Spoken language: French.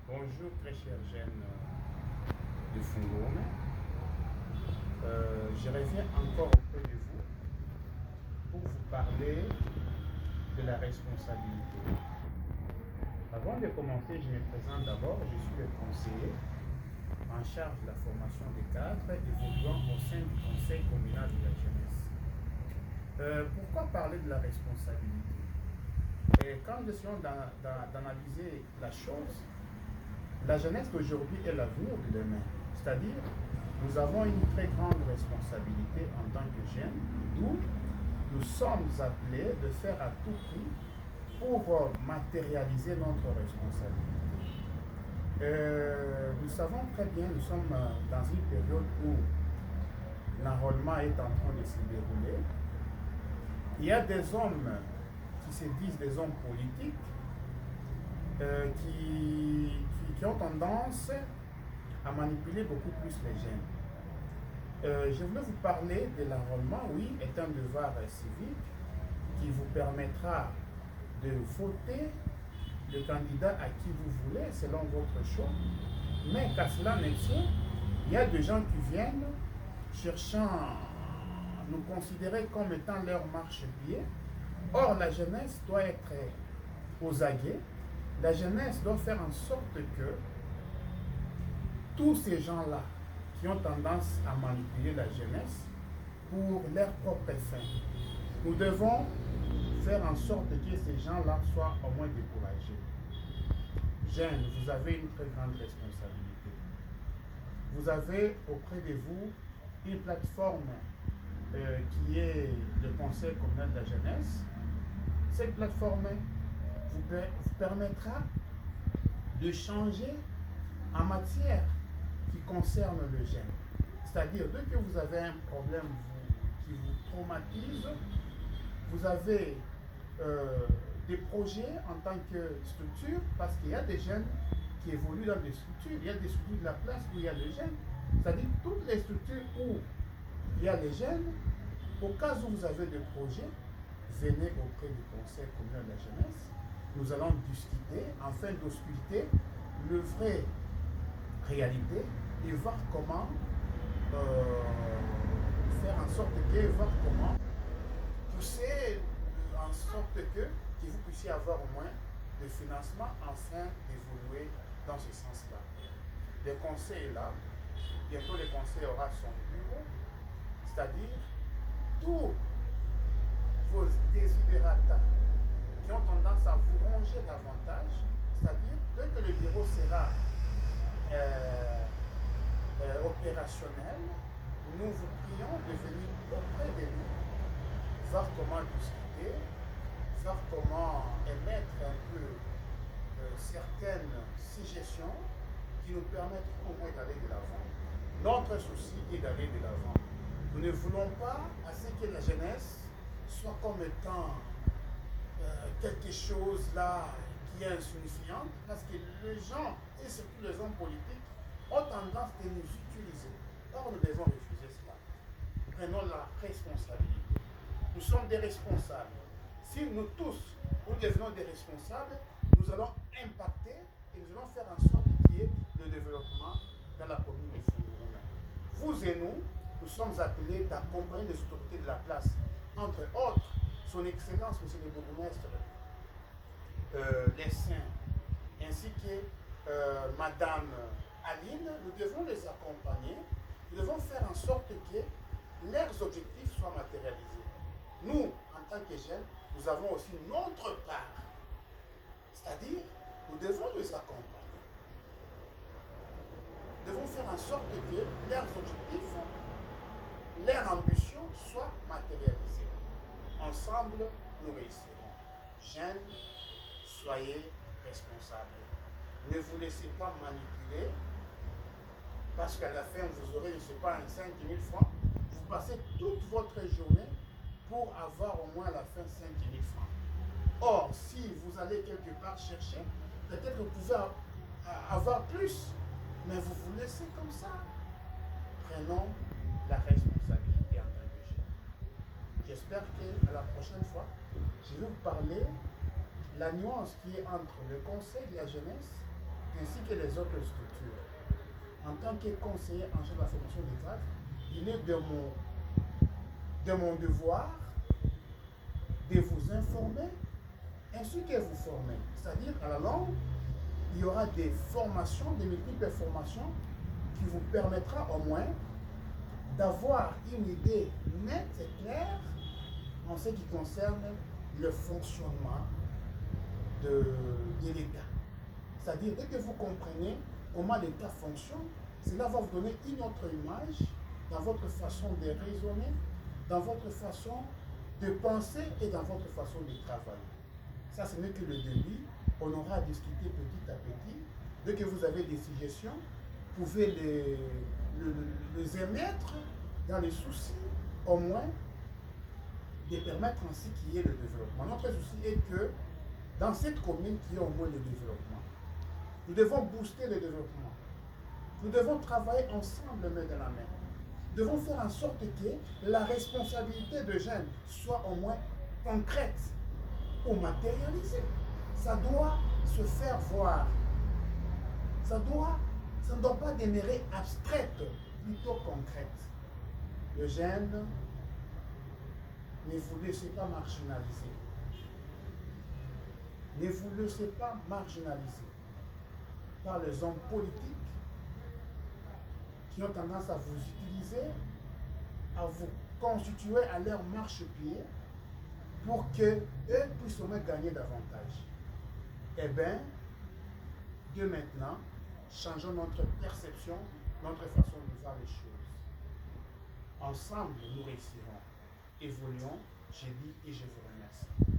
Bonjour très chers jeunes de Fungome. Je reviens encore auprès de vous pour vous parler de la responsabilité. Avant de commencer, je me présente d'abord. Je suis le conseiller en charge de la formation des cadres évoluant au sein du conseil communal de la jeunesse. Pourquoi parler de la responsabilité? Et quand nous essayons d'analyser la chose, la jeunesse d'aujourd'hui est l'avenir de demain. C'est-à-dire, nous avons une très grande responsabilité en tant que jeunes, d'où nous sommes appelés de faire à tout prix pour matérialiser notre responsabilité. Nous savons très bien, nous sommes dans une période où l'enrôlement est en train de se dérouler. Il y a des hommes qui se disent des hommes politiques qui ont tendance à manipuler beaucoup plus les jeunes. Je voulais vous parler de l'enrôlement, oui, est un devoir civique qui vous permettra de voter le candidat à qui vous voulez selon votre choix. Mais qu'à cela ne tient, il y a des gens qui viennent cherchant à nous considérer comme étant leur marchepied. Or, la jeunesse doit être aux aguets. La jeunesse doit faire en sorte que tous ces gens-là qui ont tendance à manipuler la jeunesse pour leur propre fin, nous devons faire en sorte que ces gens-là soient au moins découragés. Jeunes, vous avez une très grande responsabilité. Vous avez auprès de vous une plateforme qui est le Conseil communal de la jeunesse. Cette plateforme vous permettra de changer en matière qui concerne le jeune. C'est-à-dire, dès que vous avez un problème qui vous traumatise, vous avez des projets en tant que structure, parce qu'il y a des jeunes qui évoluent dans des structures. Il y a des structures de la place où il y a les jeunes. C'est-à-dire, toutes les structures où il y a les jeunes, au cas où vous avez des projets, venez auprès du Conseil communal de la jeunesse. Nous allons discuter, afin d'ausculter le vrai réalité et voir comment faire en sorte que, voir comment pousser en sorte que vous puissiez avoir au moins des financements afin d'évoluer dans ce sens-là. Le conseil est là, bientôt le conseil aura son bureau, c'est-à-dire tous vos desiderata qui ont tendance à vous ronger davantage, c'est-à-dire dès que le bureau sera opérationnel, nous vous prions de venir auprès de nous, voir comment discuter, voir comment émettre un peu certaines suggestions qui nous permettront au moins d'aller de l'avant. Notre souci est d'aller de l'avant. Nous ne voulons pas à ce que la jeunesse soit comme étant quelque chose là qui est insignifiant, parce que les gens, et surtout les hommes politiques, ont tendance à nous utiliser. Or, nous devons refuser cela. Prenons la responsabilité. Nous sommes des responsables. Si nous tous, nous devenons des responsables, nous allons impacter et nous allons faire en sorte qu'il y ait le développement dans la commune de Fungome. Vous et nous sommes appelés d'accompagner les autorités de la place, entre autres, son Excellence, Monsieur le Bourgmestre, les saints, ainsi que Madame Aline, nous devons les accompagner, nous devons faire en sorte que leurs objectifs soient matérialisés. Nous, en tant que jeunes, nous avons aussi notre part, c'est-à-dire, nous devons les accompagner. Nous devons faire en sorte que leurs objectifs, leurs ambitions soient matérialisées. Ensemble, nous réussirons. Jeunes, soyez responsables. Ne vous laissez pas manipuler, parce qu'à la fin, vous aurez, je ne sais pas, 5 000 francs. Vous passez toute votre journée pour avoir au moins à la fin 5 000 francs. Or, si vous allez quelque part chercher, peut-être vous pouvez avoir plus, mais vous vous laissez comme ça. Prenons la responsabilité en tant que jeunes. J'espère qu'à la prochaine fois, je vais vous parler la nuance qui est entre le conseil de la jeunesse ainsi que les autres structures. En tant que conseiller en charge de la formation des cadres, il est de mon devoir de vous informer ainsi que vous former. C'est-à-dire, à la longue, il y aura des formations, des multiples formations qui vous permettra au moins d'avoir une idée nette et claire en ce qui concerne le fonctionnement de l'État. C'est-à-dire, dès que vous comprenez comment l'État fonctionne, cela va vous donner une autre image dans votre façon de raisonner, dans votre façon de penser et dans votre façon de travailler. Ça, ce n'est que le début. On aura à discuter petit à petit. Dès que vous avez des suggestions, vous pouvez les émettre dans les soucis, au moins, de permettre ainsi qu'il y ait le développement. Notre souci est que dans cette commune qui est au moins le développement, nous devons booster le développement. Nous devons travailler ensemble, main dans la main. Nous devons faire en sorte que la responsabilité de jeunes soit au moins concrète ou matérialisée. Ça doit se faire voir. Ça ne doit pas demeurer abstraite, plutôt concrète. Le jeune, ne vous laissez pas marginaliser. Ne vous laissez pas marginaliser par les hommes politiques qui ont tendance à vous utiliser, à vous constituer à leur marchepied pour qu'eux puissent au moins gagner davantage. Eh bien, de maintenant, changeons notre perception, notre façon de voir les choses. Ensemble, nous réussirons. Évoluons, j'ai dit et je vous remercie.